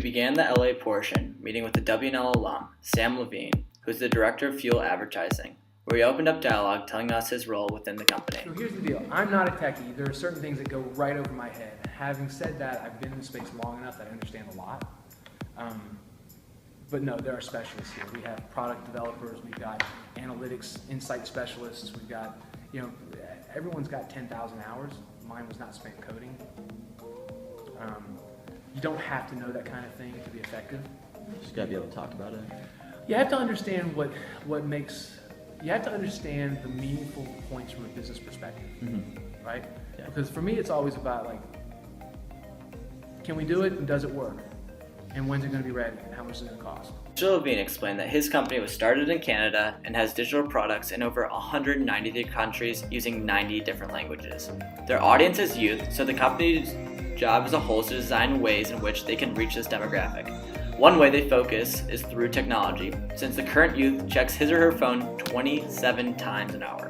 began the LA portion meeting with the W&L alum, Sam Levine, who's the director of fuel advertising, where he opened up dialogue telling us his role within the company. So here's the deal. I'm not a techie. There are certain things that go right over my head. Having said that, I've been in the space long enough that I understand a lot. But no, there are specialists here. We have product developers, we've got analytics, insight specialists, we've got, everyone's got 10,000 hours. Mine was not spent coding. You don't have to know that kind of thing to be effective. You just gotta be able to talk about it. You have to understand you have to understand the meaningful points from a business perspective, right? Yeah. Because for me, it's always about can we do it and does it work? And when's it going to be ready and how much is it going to cost? Mr. Levine explained that his company was started in Canada and has digital products in over 193 countries using 90 different languages. Their audience is youth, so the company's job as a whole is to design ways in which they can reach this demographic. One way they focus is through technology, since the current youth checks his or her phone 27 times an hour.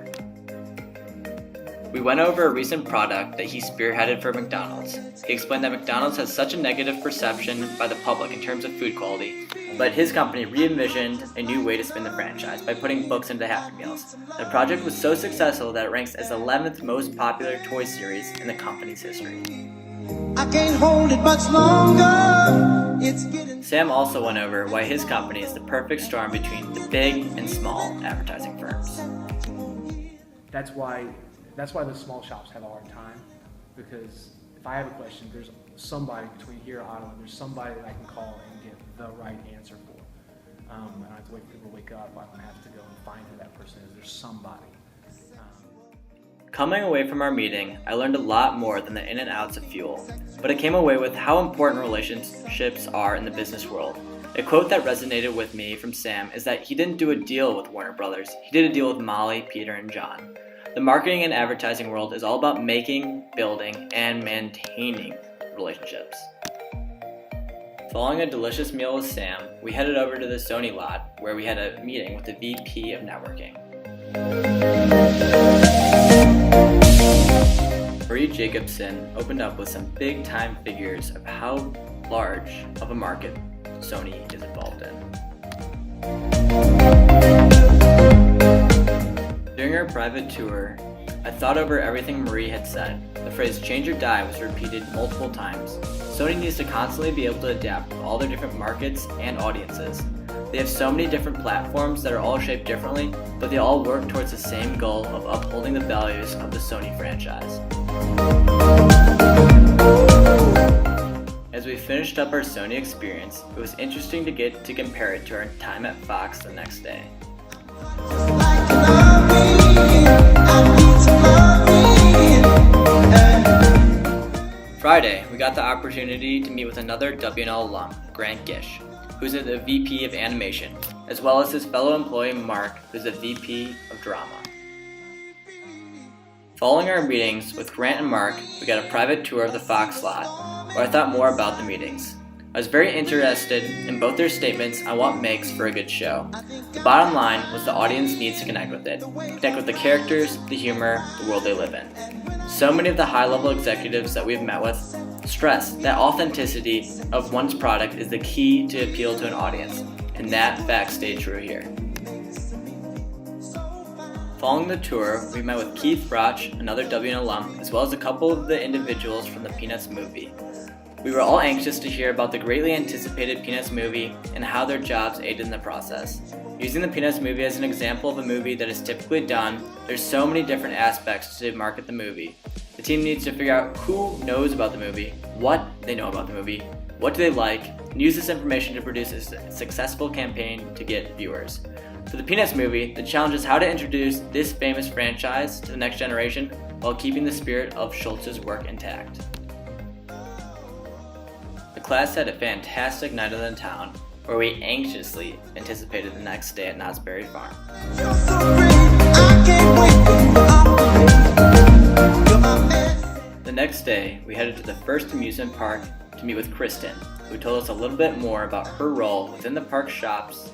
We went over a recent product that he spearheaded for McDonald's. He explained that McDonald's has such a negative perception by the public in terms of food quality, but his company re-envisioned a new way to spin the franchise by putting books into Happy Meals. The project was so successful that it ranks as the 11th most popular toy series in the company's history. I can't hold it much longer. It's getting... Sam also went over why his company is the perfect storm between the big and small advertising firms. That's why the small shops have a hard time, because if I have a question, there's somebody between here and Ottawa, there's somebody that I can call and get the right answer for. I don't have to wait for people to wake up. I don't have to go and find who that person is. There's somebody. Coming away from our meeting, I learned a lot more than the in and outs of fuel, but I came away with how important relationships are in the business world. A quote that resonated with me from Sam is that he didn't do a deal with Warner Brothers, he did a deal with Molly, Peter, and John. The marketing and advertising world is all about making, building, and maintaining relationships. Following a delicious meal with Sam, we headed over to the Sony lot where we had a meeting with the VP of Networking. Marie Jacobson opened up with some big time figures of how large of a market Sony is involved in. During our private tour, I thought over everything Marie had said. The phrase change or die was repeated multiple times. Sony needs to constantly be able to adapt with all their different markets and audiences. They have so many different platforms that are all shaped differently, but they all work towards the same goal of upholding the values of the Sony franchise. As we finished up our Sony experience, it was interesting to get to compare it to our time at Fox the next day. Friday, we got the opportunity to meet with another W&L alum, Grant Gish, who's the VP of Animation, as well as his fellow employee Mark, who's the VP of Drama. Following our meetings with Grant and Mark, we got a private tour of the Fox lot, where I thought more about the meetings. I was very interested in both their statements on what makes for a good show. The bottom line was the audience needs to connect with it. Connect with the characters, the humor, the world they live in. So many of the high-level executives that we've met with stress that authenticity of one's product is the key to appeal to an audience, and that fact stayed true here. Following the tour, we met with Keith Broch, another W&L alum, as well as a couple of the individuals from the Peanuts movie. We were all anxious to hear about the greatly anticipated Peanuts movie and how their jobs aided in the process. Using the Peanuts movie as an example of a movie that is typically done, there's so many different aspects to market the movie. The team needs to figure out who knows about the movie, what they know about the movie, what do they like, and use this information to produce a successful campaign to get viewers. For the Peanuts movie, the challenge is how to introduce this famous franchise to the next generation while keeping the spirit of Schultz's work intact. The class had a fantastic night in the town, where we anxiously anticipated the next day at Knott's Berry Farm. The next day, we headed to the first amusement park to meet with Kristen, who told us a little bit more about her role within the park shops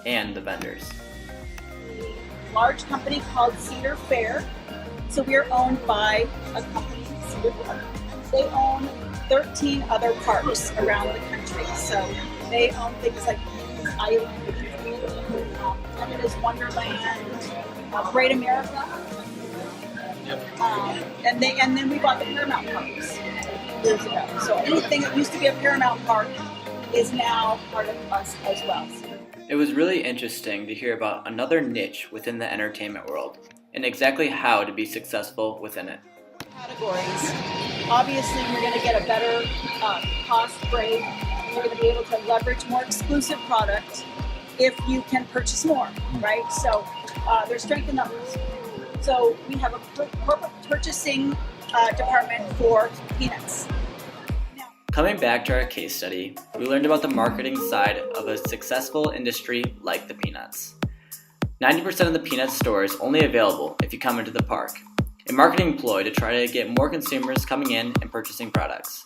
and the vendors. A large company called Cedar Fair. So we are owned by a company, Cedar Fair. They own 13 other parks around the country. So they own things like Peanuts Island, Canada's Wonderland, Great America, and then we bought the Paramount Parks years ago. So anything that used to be a Paramount Park is now part of us as well. It was really interesting to hear about another niche within the entertainment world and exactly how to be successful within it. Categories. Obviously, you're going to get a better cost break. You're going to be able to leverage more exclusive product if you can purchase more, right? So there's strength in numbers. So we have a corporate purchasing department for Peanuts. Coming back to our case study, we learned about the marketing side of a successful industry like the Peanuts. 90% of the Peanuts store is only available if you come into the park, a marketing ploy to try to get more consumers coming in and purchasing products.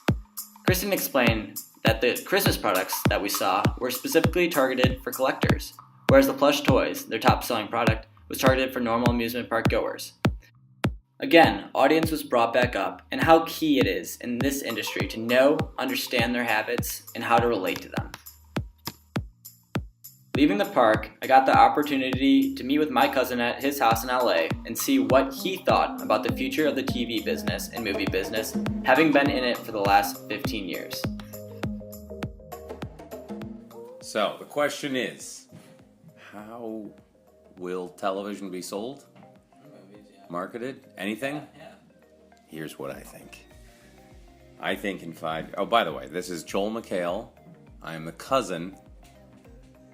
Kristen explained that the Christmas products that we saw were specifically targeted for collectors, whereas the plush toys, their top selling product, was targeted for normal amusement park goers. Again, audience was brought back up and how key it is in this industry to know, understand their habits, and how to relate to them. Leaving the park, I got the opportunity to meet with my cousin at his house in LA and see what he thought about the future of the TV business and movie business, having been in it for the last 15 years. So, the question is, how will television be sold? Marketed? Anything? Here's what I think. I think in 5... Oh, by the way, this is Joel McHale. I am the cousin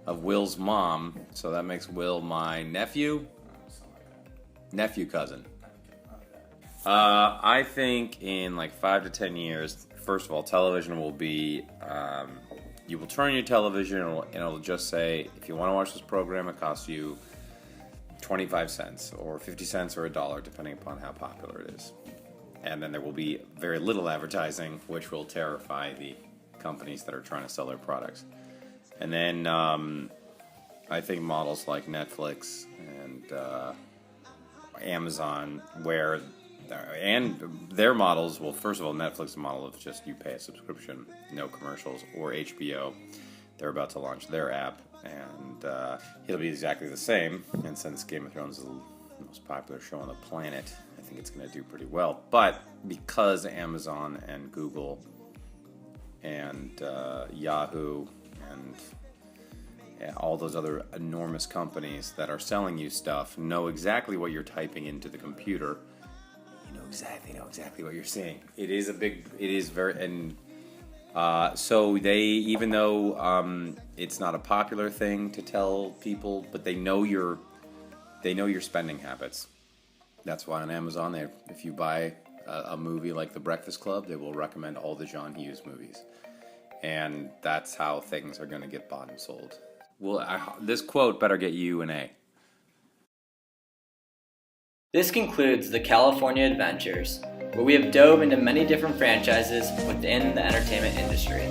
of Will's mom, so that makes Will my nephew cousin. I think in like 5 to 10 years, first of all, television will be... you will turn your television and it'll just say, if you want to watch this program, it costs you 25 cents or 50 cents or $1, depending upon how popular it is. And then there will be very little advertising, which will terrify the companies that are trying to sell their products. And then I think models like Netflix and Amazon, and their models, well, first of all, Netflix's model of just you pay a subscription, no commercials, or HBO. They're about to launch their app, and it'll be exactly the same. And since Game of Thrones is the most popular show on the planet, I think it's going to do pretty well. But because Amazon and Google and Yahoo and all those other enormous companies that are selling you stuff know exactly what you're typing into the computer, you know exactly what you're seeing. It is very, and so they, even though it's not a popular thing to tell people, but they know your spending habits. That's why on Amazon, if you buy a movie like The Breakfast Club, they will recommend all the John Hughes movies, and that's how things are going to get bought and sold. Well, this quote better get you an A. This concludes the California Adventures, where we have dove into many different franchises within the entertainment industry.